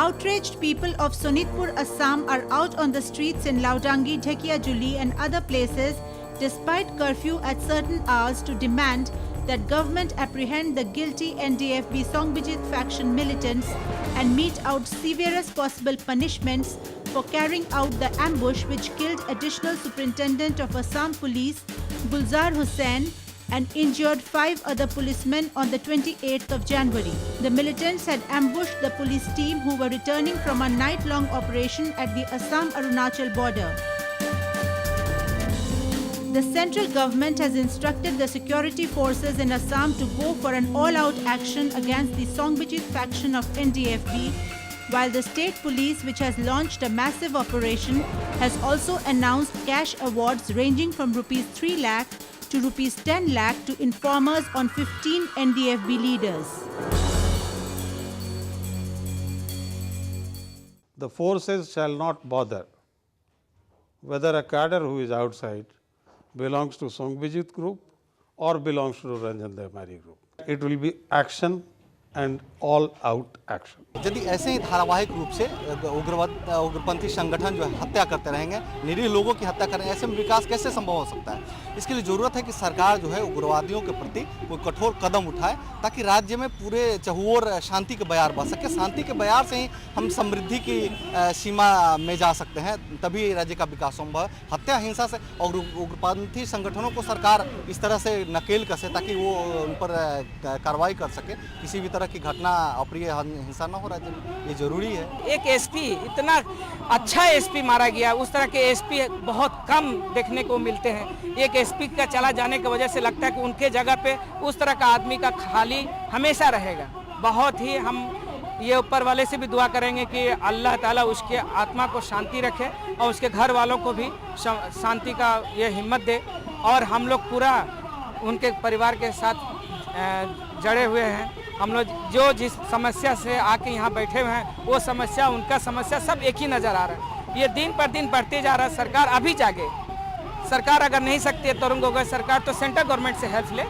outraged people of Sonitpur, Assam are out on the streets in Laudangi, Dhekiyajuli and other places despite curfew at certain hours to demand that government apprehend the guilty NDFB Songbijit faction militants and mete out severest possible punishments for carrying out the ambush which killed Additional Superintendent of Assam Police Gulzar Hussain and injured 5 other policemen on the 28th of January. The militants had ambushed the police team who were returning from a night-long operation at the Assam-Arunachal border. The central government has instructed the security forces in Assam to go for an all-out action against the Songbijit faction of NDFB, while the state police, which has launched a massive operation, has also announced cash awards ranging from Rs 3 lakh to Rs 10 lakh to informers on 15 NDFB leaders. The forces shall not bother whether a cadre who is outside belongs to Songbijit group or belongs to Ranjan Dehmari group. It will be action and all out action. यदि ऐसे ही धारावाहिक रूप से उग्रपंथी संगठन जो है हत्या करते रहेंगे, निरीह लोगों की हत्या करेंगे, ऐसे में विकास कैसे संभव हो सकता है? इसके लिए जरूरत है कि सरकार जो है उग्रवादियों के प्रति कोई कठोर कदम उठाए ताकि राज्य में पूरे चहुओर शांति के बयार बह सके। शांति के बयार से ही हम समृद्धि की सीमा में जा सकते हैं, तभी राज्य का विकास संभव है। हत्या हिंसा से और उग्रपंथी संगठनों को सरकार इस तरह से नकेल कसे ताकि वो उन पर कार्रवाई कर सके, किसी भी तरह की घटना अप्रिय हिंसा न हो राज्य में, ये जरूरी है। एक एसपी, इतना अच्छा एसपी मारा गया, उस तरह के एसपी बहुत कम देखने को मिलते हैं। एक एसपी का चला जाने की वजह से लगता है कि उनके जगह पे उस तरह का आदमी का खाली हमेशा रहेगा। बहुत ही हम ये ऊपर वाले से भी दुआ करेंगे कि अल्लाह ताला उसके आत्मा को शांति रखे और उसके घर वालों को भी शांति का ये हिम्मत दे। और हम लोग पूरा उनके परिवार के साथ जड़े हुए हैं। हम लोग जो जिस समस्या से आके यहाँ बैठे हुए हैं, वो समस्या, उनका समस्या सब एक ही नज़र आ रहा है। ये दिन पर दिन बढ़ते जा रहा है। सरकार अभी जागे। सरकार अगर नहीं सकती है तरुण गोगोई सरकार, तो सेंट्रल गवर्नमेंट से हेल्प ले।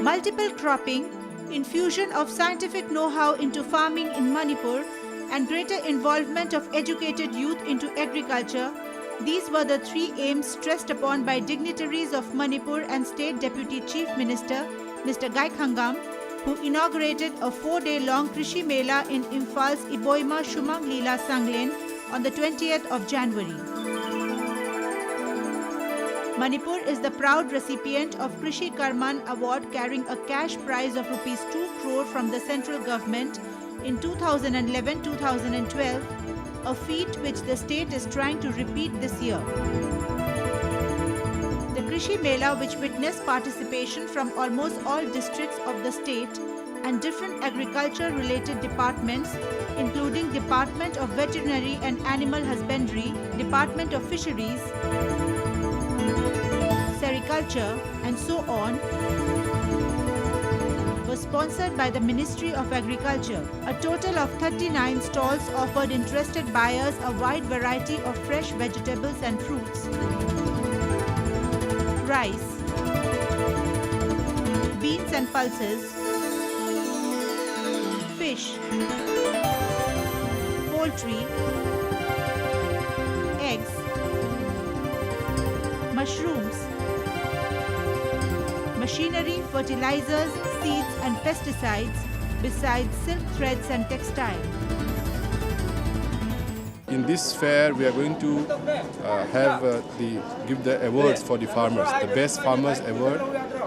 Multiple cropping, infusion of scientific know-how into farming in Manipur, and greater involvement of educated youth into agriculture. These were the 3 aims stressed upon by dignitaries of Manipur and State Deputy Chief Minister Mr. Gaikhangam, who inaugurated a 4-day-long Krishi Mela in Imphaal's Iboima Shumang Leela Sanglen on the 20th of January. Manipur is the proud recipient of Krishi Karman Award, carrying a cash prize of Rs 2 crore from the central government in 2011-2012, a feat which the state is trying to repeat this year. The Krishi Mela, which witnessed participation from almost all districts of the state and different agriculture-related departments, including Department of Veterinary and Animal Husbandry, Department of Fisheries, Sericulture, and so on, was sponsored by the Ministry of Agriculture. A total of 39 stalls offered interested buyers a wide variety of fresh vegetables and fruits, rice, beans and pulses, fish, poultry, eggs, mushrooms, machinery, fertilizers, seeds and pesticides, besides silk threads and textile. In this fair, we are going to give the awards for the farmers, the best farmers award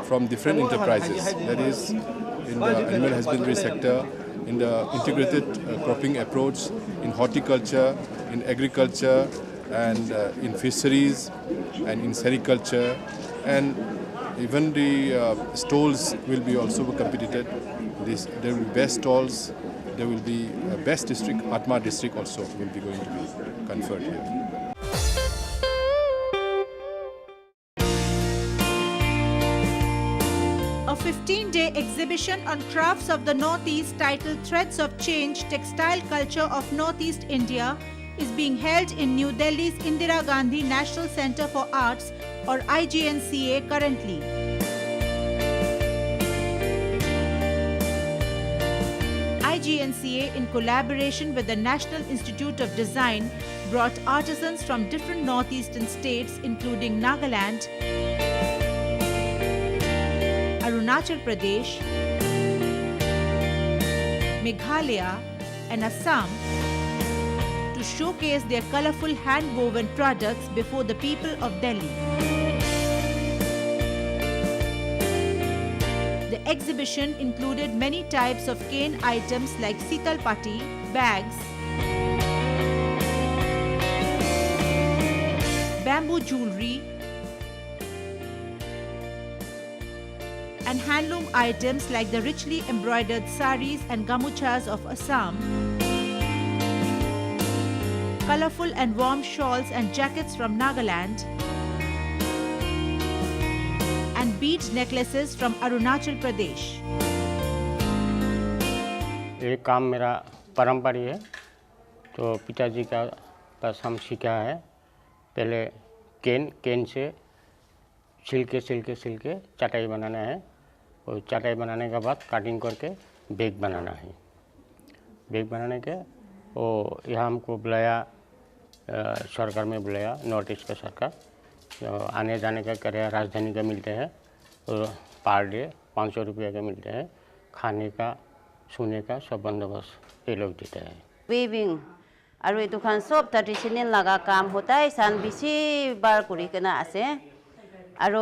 from different enterprises. That is, in the animal husbandry sector, in the integrated cropping approach, in horticulture, in agriculture, and in fisheries, and in sericulture, and even the stalls will be also competed. There will be best stalls. There will be best district, Atma district also will be going to be conferred here. A 15-day exhibition on crafts of the Northeast titled Threads of Change, Textile Culture of Northeast India is being held in New Delhi's Indira Gandhi National Centre for Arts or IGNCA currently. IGNCA, in collaboration with the National Institute of Design, brought artisans from different northeastern states including Nagaland, Arunachal Pradesh, Meghalaya and Assam to showcase their colorful hand-woven products before the people of Delhi. The exhibition included many types of cane items like sitalpati, bags, bamboo jewelry, and handloom items like the richly embroidered saris and gamuchas of Assam, colorful and warm shawls and jackets from Nagaland, and bead necklaces from Arunachal Pradesh. ये काम मेरा पारंपरिक है, तो पिताजी का पास हम सीखा है। पहले केन से छिलके चटाई बनाना है, और चटाई बनाने के बाद कटिंग करके बैग बनाना है। बैग बनाने के और यहाँ हमको बुलाया, सरकार में बुलाया, नॉर्थ ईस्ट का सरकार, तो आने जाने का किराया राजधानी का मिलते हैं, और पर डे 500 रुपये का मिलते हैं। खाने का, सोने का सब बंदोबस्त ये लोग देते हैं। वीविंग और ये दुकान सब ट्रेडिशनल लगा काम होता है। सान बिसी बार कुरी करना आसे, और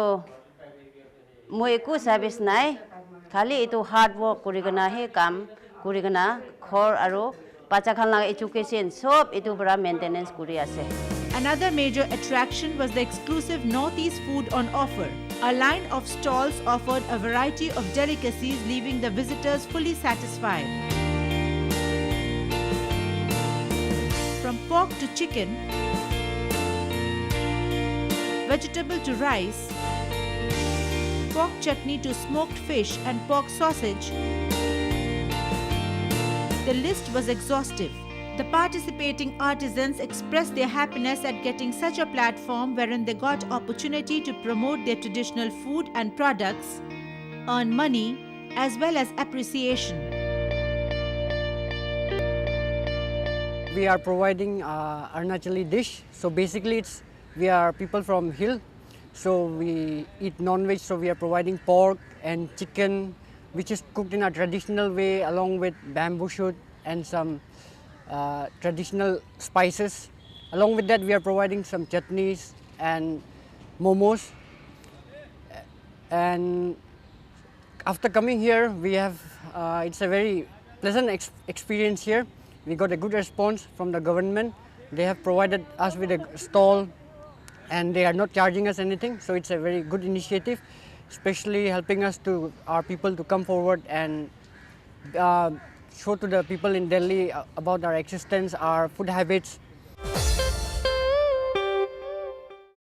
मुझे कुछ सर्विस नहीं, खाली ये तो हार्ड वर्क कुरी करना है, काम कुरी करना खोर और पाचा खाना एजुकेशन सब ये तो बड़ा मेंटेनेंस कुरी आसे। Another major attraction was the exclusive Northeast food on offer. A line of stalls offered a variety of delicacies, leaving the visitors fully satisfied. From pork to chicken, vegetable to rice, pork chutney to smoked fish and pork sausage, the list was exhaustive. The participating artisans expressed their happiness at getting such a platform wherein they got opportunity to promote their traditional food and products, earn money, as well as appreciation. We are providing Arunachali dish. So basically we are people from hill, so we eat non-veg, so we are providing pork and chicken, which is cooked in a traditional way along with bamboo shoot and some traditional spices. Along with that, we are providing some chutneys and momos. And after coming here, we have it's a very pleasant experience here. We got a good response from the government. They have provided us with a stall, and they are not charging us anything. So it's a very good initiative, especially helping us to our people to come forward and show to the people in Delhi about our existence, our food habits,